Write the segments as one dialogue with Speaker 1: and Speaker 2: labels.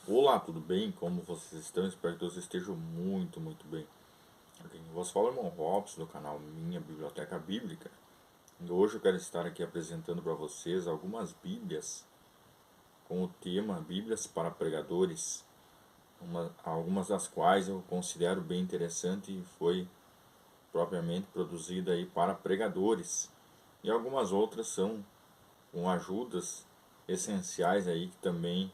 Speaker 1: Olá, tudo bem? Como vocês estão? Espero que todos estejam muito bem. Aqui vos fala o irmão Robson do canal Minha Biblioteca Bíblica. E hoje eu quero estar aqui apresentando para vocês algumas bíblias com o tema Bíblias para Pregadores. Algumas das quais eu considero bem interessante e foi propriamente produzida aí para pregadores. E algumas outras são com ajudas essenciais aí que também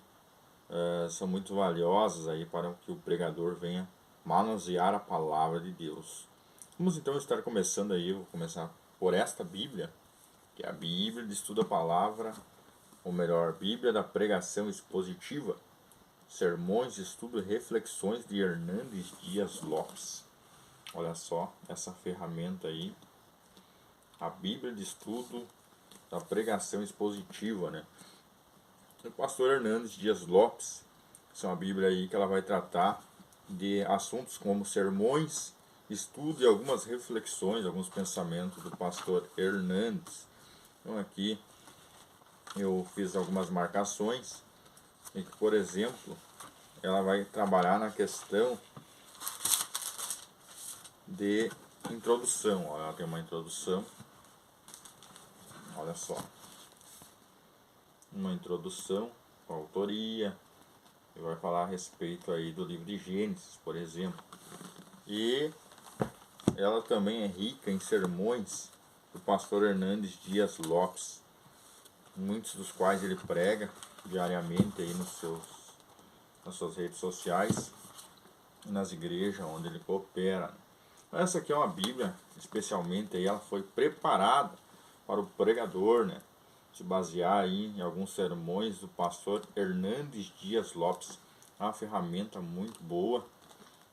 Speaker 1: são muito valiosas aí para que o pregador venha manusear a palavra de Deus. Vamos então estar começando aí, eu vou começar por esta Bíblia, que é a Bíblia de Estudo da Palavra, ou melhor, Bíblia da Pregação Expositiva, Sermões, Estudo e Reflexões de Hernandes Dias Lopes. Olha só essa ferramenta aí, a Bíblia de Estudo da Pregação Expositiva, né? Do pastor Hernandes Dias Lopes. Essa é uma Bíblia aí que ela vai tratar de assuntos como sermões, estudo e algumas reflexões, alguns pensamentos do pastor Hernandes. Então aqui eu fiz algumas marcações e que, por exemplo, ela vai trabalhar na questão de introdução. Ela tem uma introdução, olha só, uma introdução com a autoria, e vai falar a respeito aí do livro de Gênesis, por exemplo. E ela também é rica em sermões do pastor Hernandes Dias Lopes, muitos dos quais ele prega diariamente aí nas suas redes sociais e nas igrejas onde ele coopera. Essa aqui é uma Bíblia, especialmente aí, ela foi preparada para o pregador, né? Se basear aí em alguns sermões do pastor Hernandes Dias Lopes. É uma ferramenta muito boa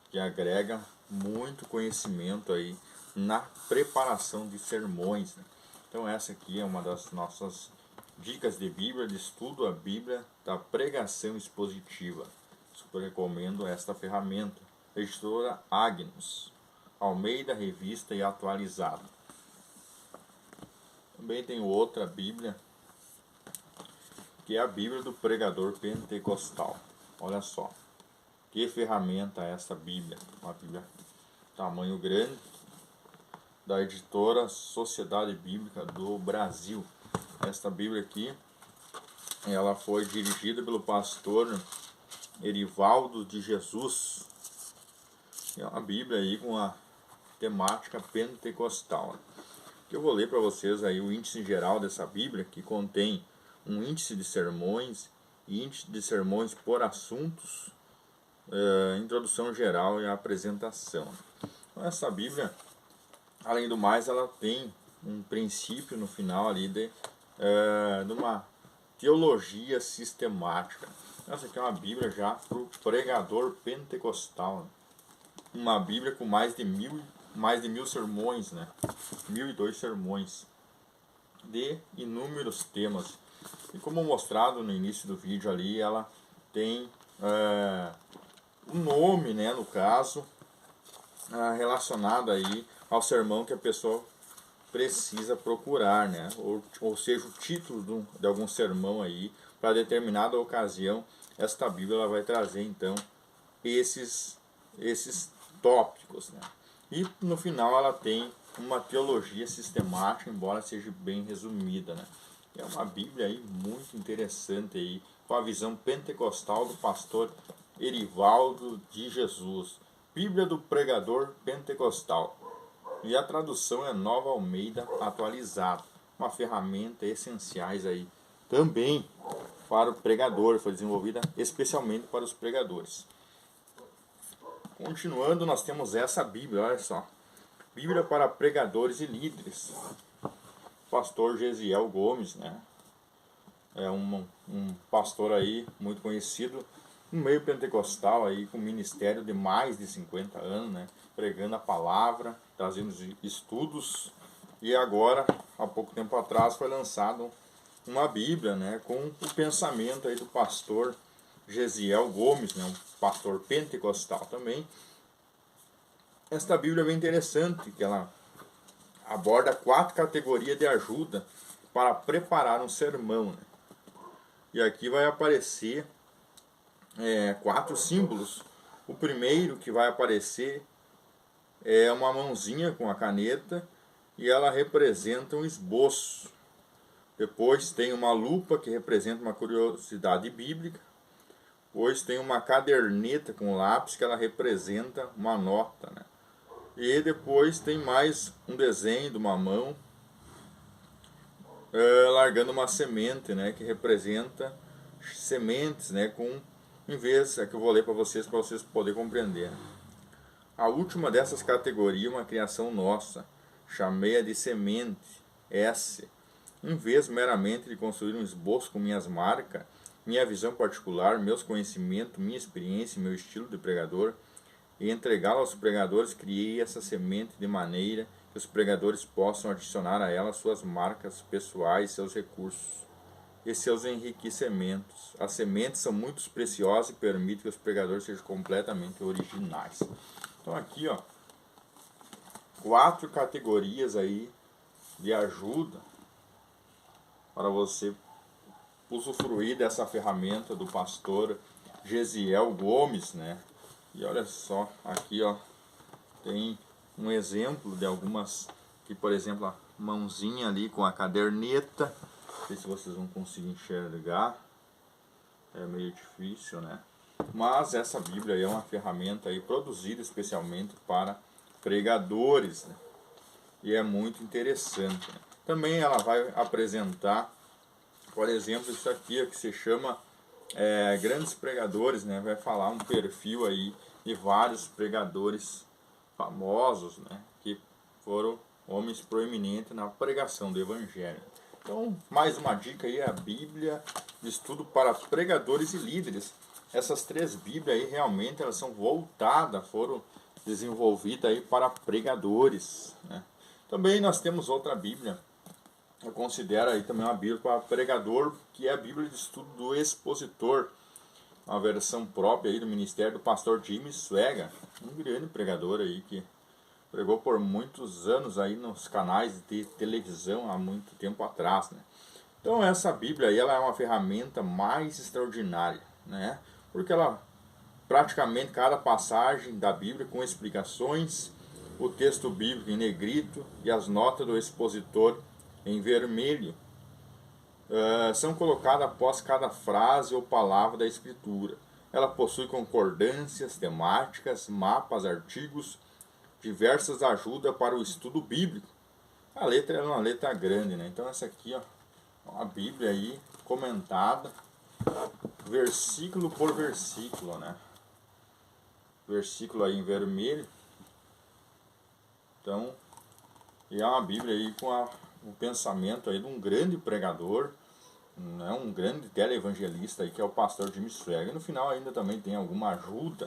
Speaker 1: que agrega muito conhecimento aí na preparação de sermões, né? Então essa aqui é uma das nossas dicas de Bíblia, de estudo a Bíblia da pregação expositiva. Super recomendo esta ferramenta. Editora Agnus, Almeida Revista e Atualizada. Também tem outra Bíblia, que é a Bíblia do Pregador Pentecostal. Olha só, que ferramenta é essa Bíblia? Uma Bíblia tamanho grande, da editora Sociedade Bíblica do Brasil. Esta Bíblia aqui, ela foi dirigida pelo pastor Erivaldo de Jesus. É uma Bíblia aí com a temática pentecostal. Eu vou ler para vocês aí o índice geral dessa Bíblia, que contém um índice de sermões e índice de sermões por assuntos, introdução geral e apresentação. Então, essa Bíblia, além do mais, ela tem um princípio no final ali de uma teologia sistemática. Essa aqui é uma Bíblia já para o pregador pentecostal, né? Uma Bíblia com mais de mil sermões, né? 1002 sermões de inúmeros temas. E como mostrado no início do vídeo ali, ela tem um nome, né, no caso, relacionado aí ao sermão que a pessoa precisa procurar, né? Ou seja, o título de algum sermão aí para determinada ocasião. Esta Bíblia ela vai trazer então esses tópicos, né? E no final ela tem uma teologia sistemática, embora seja bem resumida, né? É uma Bíblia aí muito interessante aí, com a visão pentecostal do pastor Erivaldo de Jesus. Bíblia do Pregador Pentecostal. E a tradução é Nova Almeida Atualizada. Uma ferramenta essenciais aí também para o pregador. Foi desenvolvida especialmente para os pregadores. Continuando, nós temos essa Bíblia, olha só. Bíblia para pregadores e líderes. Pastor Gesiel Gomes, né? É um pastor aí muito conhecido no meio pentecostal aí, com ministério de mais de 50 anos, né? Pregando a palavra, trazendo estudos. E agora, há pouco tempo atrás, foi lançado uma Bíblia, né? Com o pensamento aí do pastor Gesiel Gomes, né? Um pastor pentecostal também. Esta Bíblia é bem interessante, que ela aborda 4 categorias de ajuda para preparar um sermão, né? E aqui vai aparecer 4 símbolos. O primeiro que vai aparecer é uma mãozinha com a caneta e ela representa um esboço. Depois tem uma lupa que representa uma curiosidade bíblica. Depois tem uma caderneta com lápis que ela representa uma nota, né? E depois tem mais um desenho de uma mão largando uma semente, né, que representa sementes, né, com, em vez, é que eu vou ler para vocês poderem compreender. A última dessas categorias é uma criação nossa, chamei-a de semente, S. Em vez meramente de construir um esboço com minhas marcas, minha visão particular, meus conhecimentos, minha experiência, meu estilo de pregador, e entregá-la aos pregadores, criei essa semente de maneira que os pregadores possam adicionar a ela suas marcas pessoais, seus recursos e seus enriquecimentos. As sementes são muito preciosas e permitem que os pregadores sejam completamente originais. Então aqui, ó, 4 categorias aí de ajuda para você usufruir dessa ferramenta do pastor Gesiel Gomes, né? E olha só, aqui, ó, tem um exemplo de algumas, que por exemplo, a mãozinha ali com a caderneta, não sei se vocês vão conseguir enxergar, é meio difícil, né? Mas essa Bíblia aí é uma ferramenta aí produzida especialmente para pregadores, né? E é muito interessante, né? Também ela vai apresentar, por exemplo, isso aqui que se chama grandes pregadores, né? Vai falar um perfil aí de vários pregadores famosos, né? Que foram homens proeminentes na pregação do Evangelho. Então, mais uma dica aí, a Bíblia de estudo para pregadores e líderes. Essas 3 Bíblias aí realmente elas são voltadas, foram desenvolvidas aí para pregadores, né? Também nós temos outra Bíblia, eu considero aí também uma Bíblia para pregador, que é a Bíblia de estudo do expositor, uma versão própria aí do ministério do pastor Jimmy Swaggart, um grande pregador aí que pregou por muitos anos aí nos canais de televisão há muito tempo atrás, né? Então essa Bíblia aí ela é uma ferramenta mais extraordinária, né? Porque ela praticamente cada passagem da Bíblia com explicações, o texto bíblico em negrito e as notas do expositor em vermelho são colocadas após cada frase ou palavra da Escritura. Ela possui concordâncias temáticas, mapas, artigos, diversas ajudas para o estudo bíblico. A letra é uma letra grande, né? Então essa aqui, ó, é uma Bíblia aí comentada, versículo por versículo, né? Versículo aí em vermelho. Então, e é uma Bíblia aí com o pensamento aí de um grande pregador, né, um grande televangelista aí, que é o pastor Jimmy Swaggart. E no final ainda também tem alguma ajuda,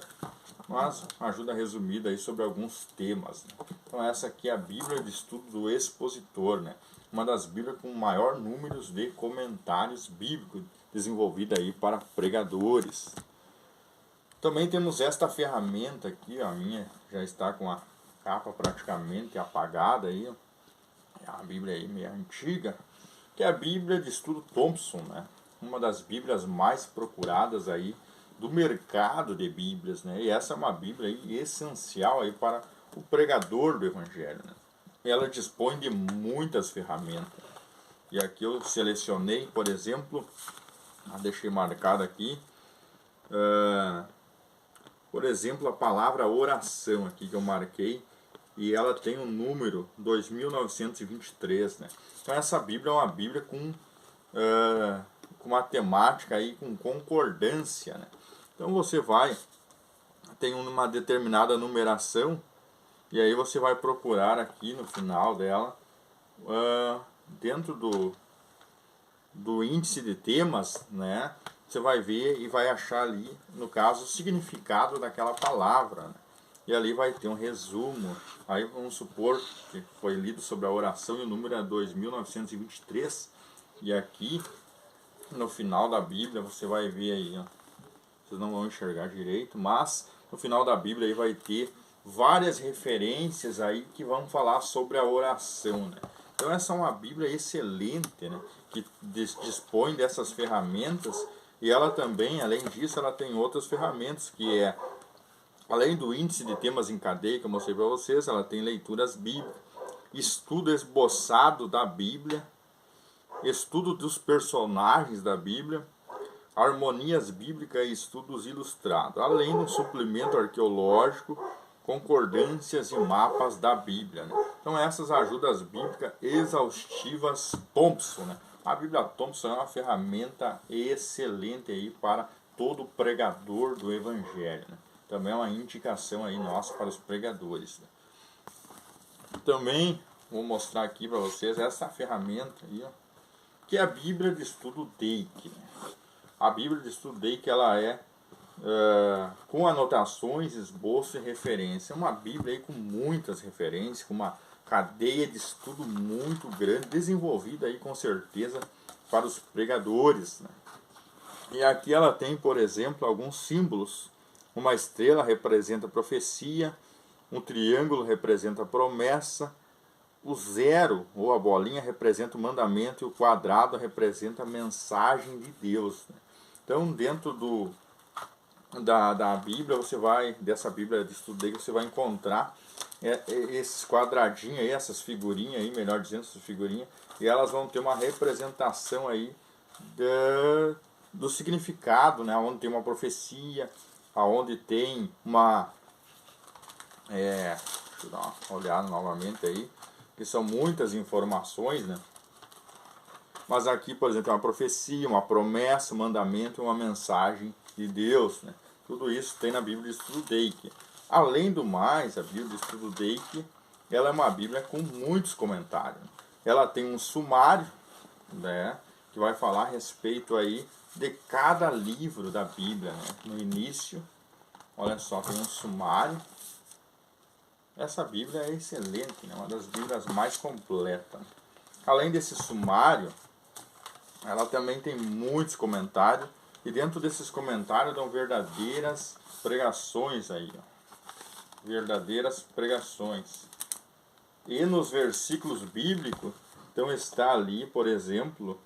Speaker 1: mas uma ajuda resumida aí sobre alguns temas, né? Então essa aqui é a Bíblia de estudo do expositor, né? Uma das Bíblias com maior número de comentários bíblicos desenvolvida aí para pregadores. Também temos esta ferramenta aqui, a minha já está com a capa praticamente apagada aí, é uma Bíblia aí meio antiga, que é a Bíblia de estudo Thompson, né? Uma das Bíblias mais procuradas aí do mercado de Bíblias, né? E essa é uma Bíblia aí essencial aí para o pregador do Evangelho, né? Ela dispõe de muitas ferramentas. E aqui eu selecionei, por exemplo, deixei marcado aqui, por exemplo, a palavra oração aqui que eu marquei, e ela tem o número 2923, né? Então essa Bíblia é uma Bíblia com uma temática aí, com concordância, né? Então você tem uma determinada numeração, e aí você vai procurar aqui no final dela, dentro do índice de temas, né? Você vai ver e vai achar ali, no caso, o significado daquela palavra, né? E ali vai ter um resumo. Aí vamos supor que foi lido sobre a oração e o número é 2923. E aqui, no final da Bíblia, você vai ver aí, ó, vocês não vão enxergar direito, mas no final da Bíblia aí vai ter várias referências aí que vão falar sobre a oração, né? Então essa é uma Bíblia excelente, né? Que dispõe dessas ferramentas E ela também, além disso, ela tem outras ferramentas, que é, além do índice de temas em cadeia que eu mostrei para vocês, ela tem leituras bíblicas, estudo esboçado da Bíblia, estudo dos personagens da Bíblia, harmonias bíblicas e estudos ilustrados, além de um suplemento arqueológico, concordâncias e mapas da Bíblia, né? Então essas ajudas bíblicas exaustivas Thompson, né? A Bíblia Thompson é uma ferramenta excelente aí para todo pregador do Evangelho, né? Também é uma indicação aí nossa para os pregadores, né? Também vou mostrar aqui para vocês essa ferramenta aí, ó, que é a Bíblia de Estudo Dake, né? A Bíblia de Estudo Dake, ela é com anotações, esboço e referência. É uma Bíblia aí com muitas referências, com uma cadeia de estudo muito grande, desenvolvida aí com certeza para os pregadores, né? E aqui ela tem, por exemplo, alguns símbolos. Uma estrela representa profecia, um triângulo representa promessa, o zero ou a bolinha representa o mandamento e o quadrado representa a mensagem de Deus, né? Então, dentro da Bíblia, dessa Bíblia de estudo aí, você vai encontrar esses quadradinhos aí, essas figurinhas aí, melhor dizendo, essas figurinhas, e elas vão ter uma representação aí do significado, né? Onde tem uma profecia, aonde tem uma... deixa eu dar uma olhada novamente aí, que são muitas informações, né? Mas aqui, por exemplo, é uma profecia, uma promessa, um mandamento e uma mensagem de Deus, né? Tudo isso tem na Bíblia de Estudo Dake. Além do mais, a Bíblia de Estudo Dake, ela é uma Bíblia com muitos comentários. Ela tem um sumário, né, que vai falar a respeito aí de cada livro da Bíblia, né? No início, olha só, tem um sumário. Essa Bíblia é excelente, né? Uma das Bíblias mais completas. Além desse sumário, ela também tem muitos comentários, e dentro desses comentários dão verdadeiras pregações aí, ó. Verdadeiras pregações. E nos versículos bíblicos, então está ali, por exemplo,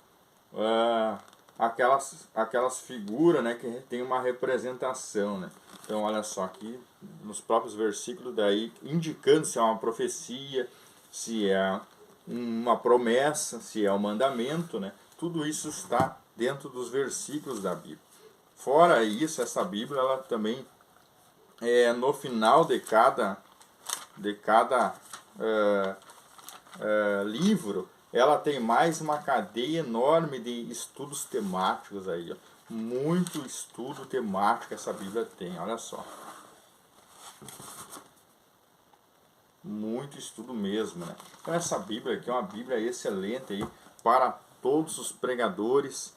Speaker 1: aquelas figuras, né, que tem uma representação, né? Então olha só aqui nos próprios versículos daí, indicando se é uma profecia, se é uma promessa, se é um mandamento, né? Tudo isso está dentro dos versículos da Bíblia. Fora isso, essa Bíblia, ela também, no final de cada livro, ela tem mais uma cadeia enorme de estudos temáticos aí, ó. Muito estudo temático essa Bíblia tem, olha só. Muito estudo mesmo, né? Então essa Bíblia aqui é uma Bíblia excelente aí para todos os pregadores.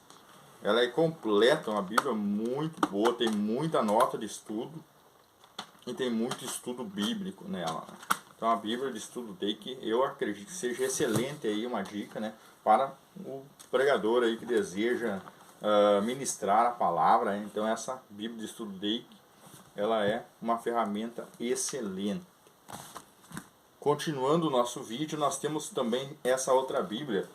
Speaker 1: Ela é completa, uma Bíblia muito boa, tem muita nota de estudo e tem muito estudo bíblico nela, né? Então a Bíblia de Estudo Dake, eu acredito que seja excelente aí, uma dica, né, para o pregador aí que deseja ministrar a palavra, né? Então essa Bíblia de Estudo Dake, ela é uma ferramenta excelente. Continuando o nosso vídeo, nós temos também essa outra Bíblia.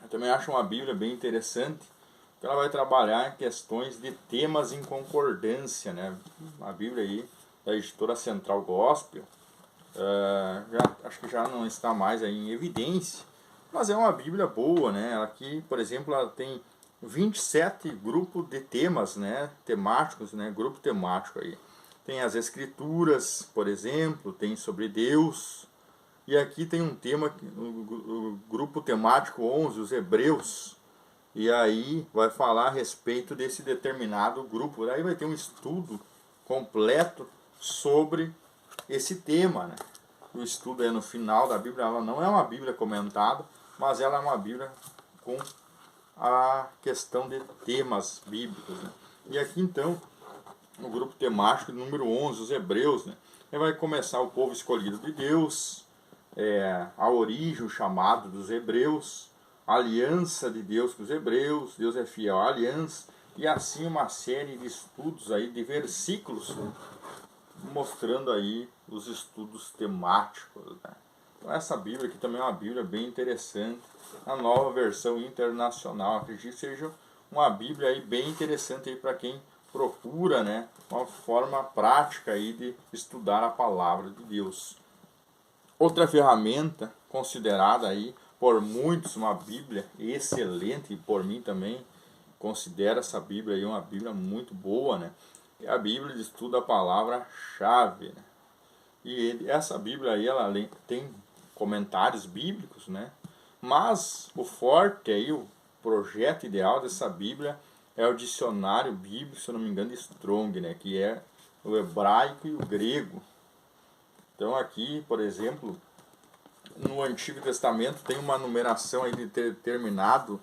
Speaker 1: Eu também acho uma Bíblia bem interessante, porque ela vai trabalhar em questões de temas em concordância, né? A Bíblia aí da editora Central Gospel, acho que já não está mais aí em evidência, mas é uma Bíblia boa, né? Aqui, por exemplo, ela tem 27 grupos de temas, né, temáticos, né, grupo temático aí. Tem as Escrituras, por exemplo, tem sobre Deus, e aqui tem um tema, o grupo temático 11, os Hebreus, e aí vai falar a respeito desse determinado grupo. Aí vai ter um estudo completo sobre esse tema, né? O estudo é no final da Bíblia, ela não é uma Bíblia comentada, mas ela é uma Bíblia com a questão de temas bíblicos, né? E aqui então, o grupo temático número 11, os Hebreus, né? Ele vai começar o povo escolhido de Deus, a origem, o chamado dos Hebreus, a aliança de Deus com os Hebreus, Deus é fiel à aliança, e assim uma série de estudos aí, de versículos, né, mostrando aí os estudos temáticos, né? Então essa Bíblia aqui também é uma Bíblia bem interessante, a nova versão internacional, acredito que seja uma Bíblia aí bem interessante aí para quem procura, né, uma forma prática aí de estudar a palavra de Deus. Outra ferramenta considerada aí por muitos uma Bíblia excelente, e por mim também considero essa Bíblia aí uma Bíblia muito boa, né? É a Bíblia de estudo da palavra-chave, né? E essa Bíblia aí ela tem comentários bíblicos, né? Mas o forte aí, o projeto ideal dessa Bíblia é o dicionário bíblico, se eu não me engano, de Strong, né? Que é o hebraico e o grego. Então aqui, por exemplo, no Antigo Testamento tem uma numeração aí de determinado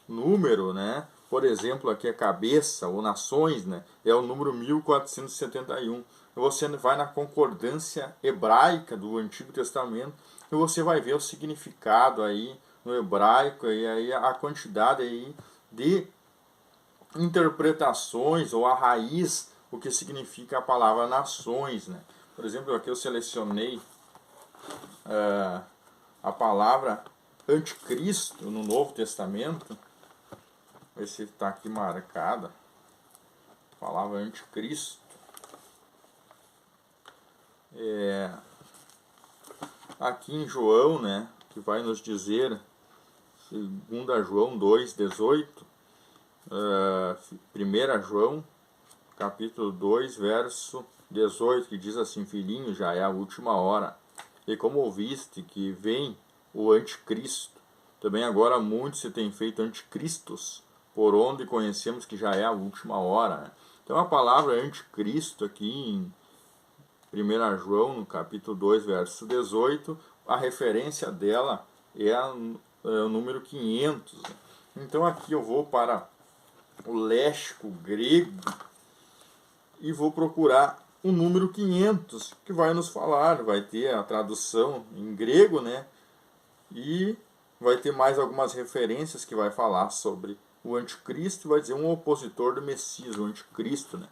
Speaker 1: número, né? Por exemplo, aqui a cabeça ou nações, né? É o número 1471. Você vai na concordância hebraica do Antigo Testamento e você vai ver o significado aí no hebraico e aí a quantidade aí de interpretações ou a raiz, o que significa a palavra nações, né? Por exemplo, aqui eu selecionei a palavra anticristo no Novo Testamento. Ver se está aqui marcada. A palavra anticristo. Aqui em João, né, que vai nos dizer, 2 João 2,18, 1 João, capítulo 2, verso 18, que diz assim: filhinho, já é a última hora. E como ouviste que vem o anticristo, também agora muitos se têm feito anticristos, por onde conhecemos que já é a última hora, né? Então a palavra anticristo aqui em 1 João, no capítulo 2, verso 18, a referência dela é o número 500. Então aqui eu vou para o léxico grego e vou procurar o número 500, que vai nos falar, vai ter a tradução em grego, né? E vai ter mais algumas referências que vai falar sobre o anticristo, vai dizer um opositor do Messias, o anticristo, né?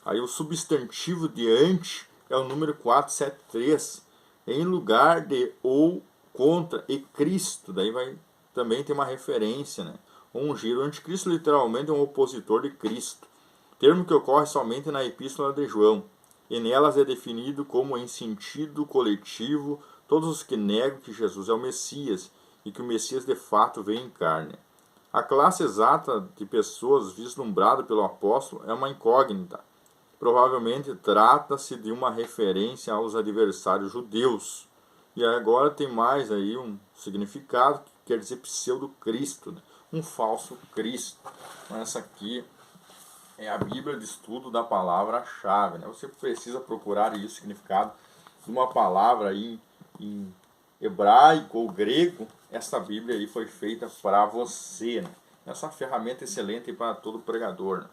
Speaker 1: Aí o substantivo de anti é o número 473, em lugar de ou, contra e Cristo. Daí vai também ter uma referência, né? Ungir. O anticristo literalmente é um opositor de Cristo, termo que ocorre somente na Epístola de João, e nelas é definido como em sentido coletivo todos os que negam que Jesus é o Messias e que o Messias de fato veio em carne. A classe exata de pessoas vislumbrada pelo apóstolo é uma incógnita. Provavelmente trata-se de uma referência aos adversários judeus. E agora tem mais aí um significado que quer dizer pseudo-cristo, né? Um falso Cristo. Então, essa aqui é a Bíblia de estudo da palavra-chave, né? Você precisa procurar aí o significado de uma palavra aí em hebraico ou grego. Essa Bíblia aí foi feita para você, né? Essa ferramenta excelente para todo pregador, né?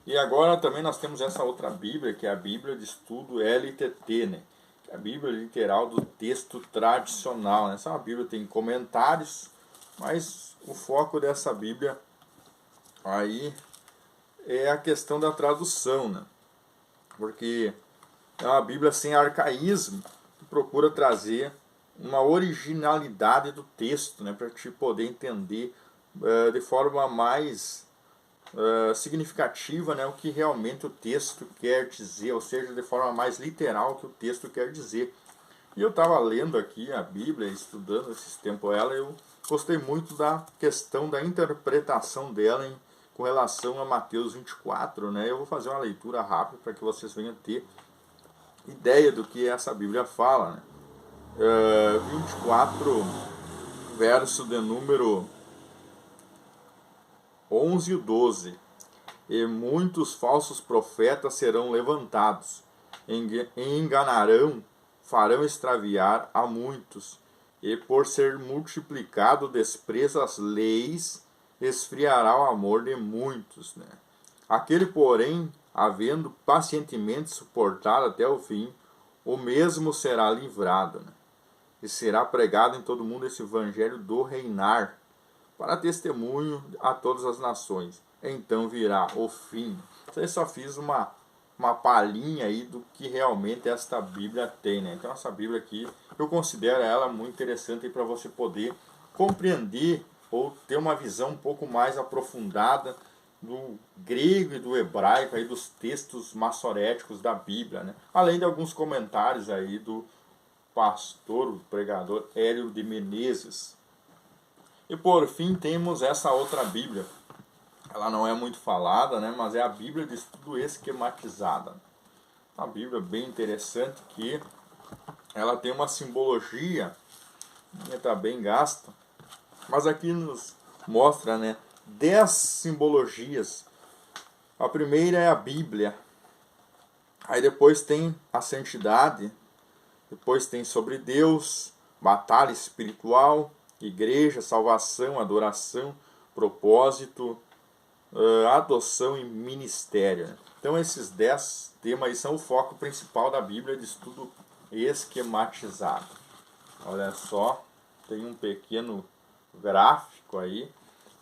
Speaker 1: E agora também nós temos essa outra Bíblia, que é a Bíblia de estudo LTT, né? Que é a Bíblia literal do texto tradicional, né? Essa Bíblia tem comentários, mas o foco dessa Bíblia aí é a questão da tradução, né? Porque é uma Bíblia sem arcaísmo, que procura trazer uma originalidade do texto, né? Para te poder entender de forma mais significativa, né, o que realmente o texto quer dizer, ou seja, de forma mais literal o que o texto quer dizer. E eu estava lendo aqui a Bíblia, estudando esses tempos ela, eu gostei muito da questão da interpretação dela com relação a Mateus 24, né? Eu vou fazer uma leitura rápida para que vocês venham ter ideia do que essa Bíblia fala, né? 24, verso de número 11 e 12. E muitos falsos profetas serão levantados, enganarão, farão extraviar a muitos, e por ser multiplicado o desprezo às leis, esfriará o amor de muitos, né? Aquele, porém, havendo pacientemente suportado até o fim, o mesmo será livrado, né? E será pregado em todo mundo esse evangelho do reinar, para testemunho a todas as nações. Então virá o fim. Eu só fiz uma palhinha aí do que realmente esta Bíblia tem, né? Então essa Bíblia aqui, eu considero ela muito interessante para você poder compreender ou ter uma visão um pouco mais aprofundada do grego e do hebraico, aí, dos textos maçoréticos da Bíblia, né? Além de alguns comentários aí do pastor, o pregador Hélio de Menezes. E por fim temos essa outra Bíblia. Ela não é muito falada, né? Mas é a Bíblia de Estudo Esquematizada. Uma Bíblia bem interessante que ela tem uma simbologia, está bem gasta, mas aqui nos mostra, né, 10 simbologias. A primeira é a Bíblia, aí depois tem a santidade, depois tem sobre Deus, batalha espiritual, igreja, salvação, adoração, propósito, adoção e ministério. Então esses 10 temas aí são o foco principal da Bíblia de Estudo Esquematizado. Olha só, tem um pequeno gráfico aí.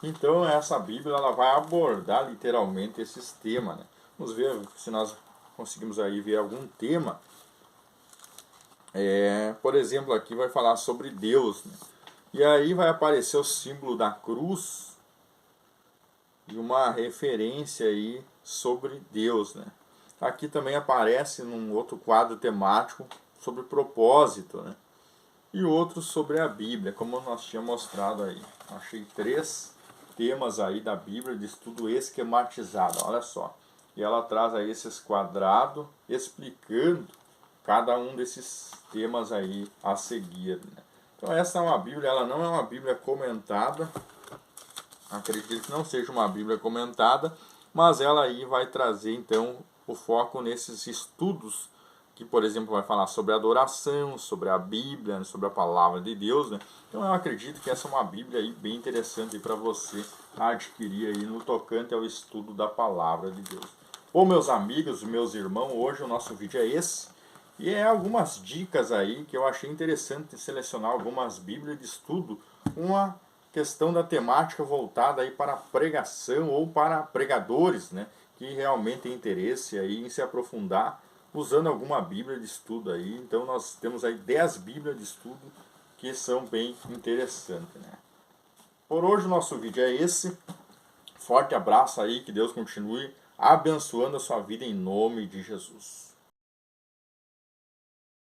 Speaker 1: Então essa Bíblia ela vai abordar literalmente esses temas, né? Vamos ver se nós conseguimos aí ver algum tema. Por exemplo, aqui vai falar sobre Deus, né? E aí vai aparecer o símbolo da cruz e uma referência aí sobre Deus, né? Aqui também aparece num outro quadro temático sobre propósito, né? E outro sobre a Bíblia, como nós tínhamos mostrado aí. Achei 3 temas aí da Bíblia de estudo esquematizado, olha só. E ela traz aí esses quadrados explicando cada um desses temas aí a seguir, né? Então essa é uma Bíblia, ela não é uma Bíblia comentada, acredito que não seja uma Bíblia comentada, mas ela aí vai trazer então o foco nesses estudos que, por exemplo, vai falar sobre adoração, sobre a Bíblia, sobre a palavra de Deus, né? Então eu acredito que essa é uma Bíblia aí bem interessante para você adquirir aí no tocante ao estudo da palavra de Deus. Bom, meus amigos, meus irmãos, hoje o nosso vídeo é esse. E é algumas dicas aí que eu achei interessante selecionar algumas Bíblias de estudo, uma questão da temática voltada aí para pregação ou para pregadores, né, que realmente têm interesse aí em se aprofundar usando alguma Bíblia de estudo aí. Então nós temos aí 10 Bíblias de estudo que são bem interessantes, né? Por hoje o nosso vídeo é esse. Forte abraço aí, que Deus continue abençoando a sua vida em nome de Jesus.